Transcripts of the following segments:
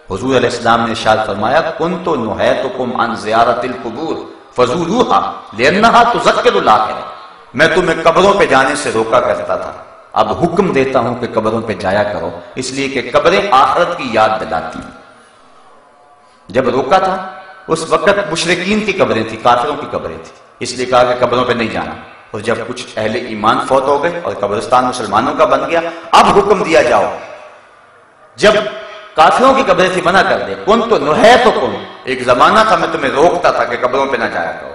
حضور علیہ السلام نے ارشاد فرمایا کنت نہیتکم عن زیارت القبور فزوروها لانها تذکر الاخرہ، میں تمہیں قبروں پہ جانے سے روکا کرتا تھا، اب حکم دیتا ہوں کہ قبروں پہ جایا کرو، اس لیے کہ قبریں آخرت کی یاد دلاتی ہیں۔ جب روکا تھا اس وقت مشرکین کی قبریں تھیں، کافروں کی قبریں تھیں، اس لیے کہا کہ قبروں پہ نہیں جانا، اور جب کچھ اہل ایمان فوت ہو گئے اور قبرستان مسلمانوں کا بن گیا، اب حکم دیا جاؤ۔ جب کافروں کی قبریں تھی منع کر دیا، کنت نہیتکم، ایک زمانہ تھا میں تمہیں روکتا تھا کہ قبروں پہ نہ جایا کرو،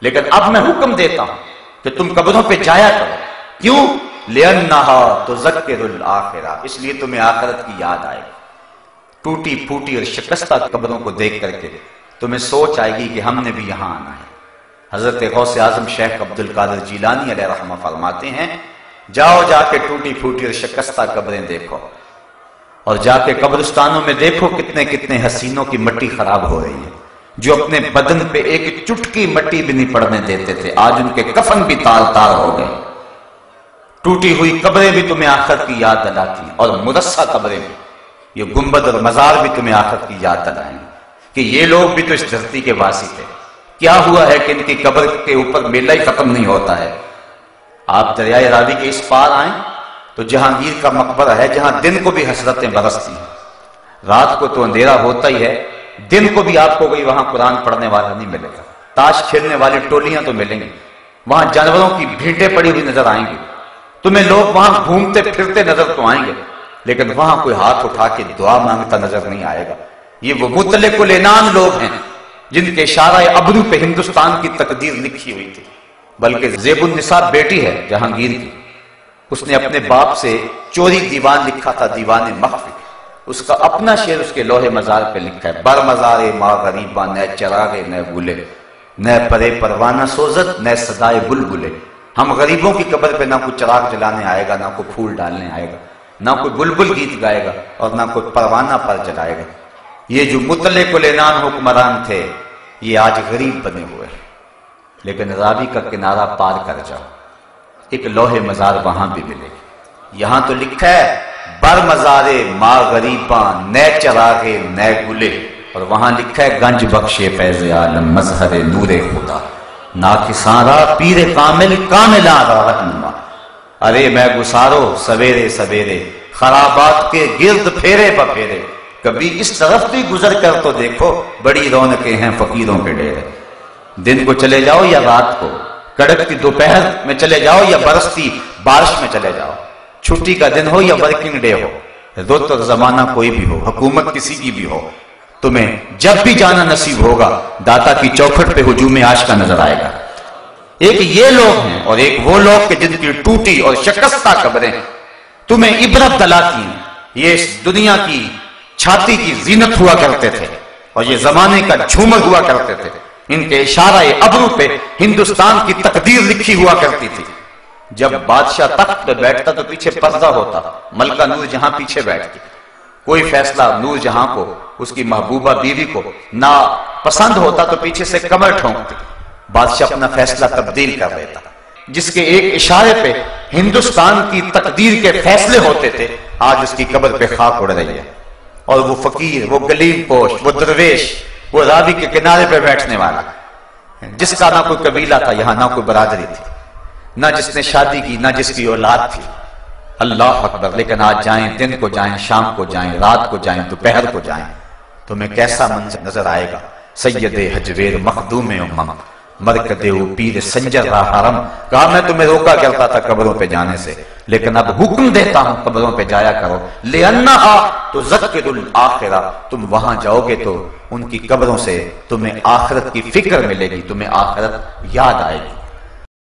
لیکن اب میں حکم دیتا ہوں کہ تم قبروں پہ جایا کرو۔ کیوں؟ لِأَنَّهَا تُذَكِّرُ الْآخِرَةَ، اس لیے تمہیں آخرت کی یاد آئے گی۔ ٹوٹی پھوٹی اور شکستہ قبروں کو دیکھ کر کے تمہیں سوچ آئے گی کہ ہم نے بھی یہاں آنا ہے۔ حضرت غوث اعظم شیخ عبد القادر جیلانی علیہ رحمہ فرماتے ہیں جاؤ جا کے ٹوٹی پھوٹی اور شکستہ قبریں دیکھو، اور جا کے قبرستانوں میں دیکھو کتنے کتنے حسینوں کی مٹی خراب ہو رہی ہے، جو اپنے بدن پہ ایک چٹکی مٹی بھی نہیں پڑنے دیتے تھے، آج ان کے کفن بھی تار تار ہو گئے۔ ٹوٹی ہوئی قبریں بھی تمہیں آخرت کی یاد دلاتی ہیں، اور مرصع قبریں بھی، یہ گنبد اور مزار بھی تمہیں آخرت کی یاد دلائیں کہ یہ لوگ بھی تو اس دھرتی کے واسی تھے، کیا ہوا ہے کہ ان کی قبر کے اوپر میلہ ہی ختم نہیں ہوتا ہے۔ آپ دریائے راوی کے اس پار آئیں تو جہانگیر کا مقبرہ ہے، جہاں دن کو بھی حسرتیں برستی ہیں، رات کو تو اندھیرا ہوتا ہی ہے، دن کو بھی آپ کو کوئی وہاں قرآن پڑھنے والا نہیں ملے گا، تاش کھیلنے والی ٹولیاں تو ملیں گی، وہاں جانوروں کی بھیڑیں پڑی ہوئی نظر آئیں گی، تمہیں لوگ وہاں گھومتے پھرتے نظر تو آئیں گے، لیکن وہاں کوئی ہاتھ اٹھا کے دعا مانگتا نظر نہیں آئے گا۔ یہ وہ مطلق العنان لوگ ہیں جن کے اشارہ ابرو پہ ہندوستان کی تقدیر لکھی ہوئی تھی۔ بلکہ زیب النساء بیٹی ہے جہانگیر کی، اس نے اپنے باپ سے چوری دیوان لکھا تھا، دیوان مخفی، اس کا اپنا شعر اس کے لوہے مزار پہ لکھا ہے، بر مزار ماں غریباں نہ چراغے نہ گلے، نہ پرے پروانہ سوزت نہ صدائے بلبلے۔ ہم غریبوں کی قبر پہ نہ کوئی چراغ جلانے آئے گا، نہ کوئی پھول ڈالنے آئے گا، نہ کوئی بلبل گیت گائے گا، اور نہ کوئی پروانہ پر جلائے گا۔ یہ جو مطلق العنان حکمران تھے یہ آج غریب بنے ہوئے ہیں۔ لیکن راوی کا کنارہ پار کر جاؤ، ایک لوہے مزار وہاں بھی ملے گی، یہاں تو لکھا ہے بر مزارے ماں غریباں نئے چراغے نئے گلے، اور وہاں لکھا ہے گنج بخشے فیض عالم مظہر نور خدا ناکساں را پیر کامل کاملاں را رہنما۔ ارے میں گسارو سویرے سویرے خرابات کے گرد پھیرے بپھیرے، کبھی اس طرف بھی گزر کر تو دیکھو بڑی رونقیں ہیں فقیروں کے ڈیرے۔ دن کو چلے جاؤ یا رات کو، کڑکتی دوپہر میں چلے جاؤ یا برستی بارش میں چلے جاؤ، چھٹی کا دن ہو یا ورکنگ ڈے ہو، رت اور زمانہ کوئی بھی ہو، حکومت کسی کی بھی ہو، تمہیں جب بھی جانا نصیب ہوگا داتا کی چوکھٹ پہ ہجوم عاشقہ نظر آئے گا۔ ایک یہ لوگ ہیں اور ایک وہ لوگ کہ جن کی ٹوٹی اور شکستہ قبریں تمہیں عبرت دلاتی ہیں۔ یہ اس دنیا کی چھاتی کی زینت ہوا کرتے تھے اور یہ زمانے کا جھومر ہوا کرتے تھے، ان کے اشارہ ابرو پہ ہندوستان کی تقدیر لکھی ہوا کرتی تھی۔ جب بادشاہ تخت پہ بیٹھتا تو پیچھے پردہ ہوتا، ملکہ نور جہاں پیچھے بیٹھتی، کوئی فیصلہ نور جہاں کو اس کی محبوبہ بیوی کو نا پسند ہوتا تو پیچھے سے کمر ٹھونکتی، بادشاہ اپنا فیصلہ تبدیل کر دیتا۔ جس کے ایک اشارے پہ ہندوستان کی تقدیر کے فیصلے ہوتے تھے، آج اس کی قبر پہ خاک اڑ رہی ہے، اور وہ فقیر، وہ گلیل پوش، وہ درویش، وہ راوی کے کنارے پہ بیٹھنے والا جس کا نہ کوئی قبیلہ تھا، یہاں نہ کوئی برادری تھی، نہ جس نے شادی کی، نہ جس کی اولاد تھی، اللہ اکبر، لیکن آج جائیں، دن کو جائیں، شام کو جائیں، رات کو جائیں، دوپہر کو جائیں، تمہیں کیسا منظر نظر آئے گا۔ سید حجویر مخدوم امم مرکدے پیر سنجر را حرم، کہا میں تمہیں روکا کرتا تھا قبروں پہ جانے سے، لیکن اب حکم دیتا ہوں قبروں پہ جایا کرو، لِأَنَّهَا تُذَكِّرُ الْآخِرَةَ، تم وہاں جاؤ گے تو ان کی قبروں سے تمہیں آخرت کی فکر ملے گی، تمہیں آخرت یاد آئے گی۔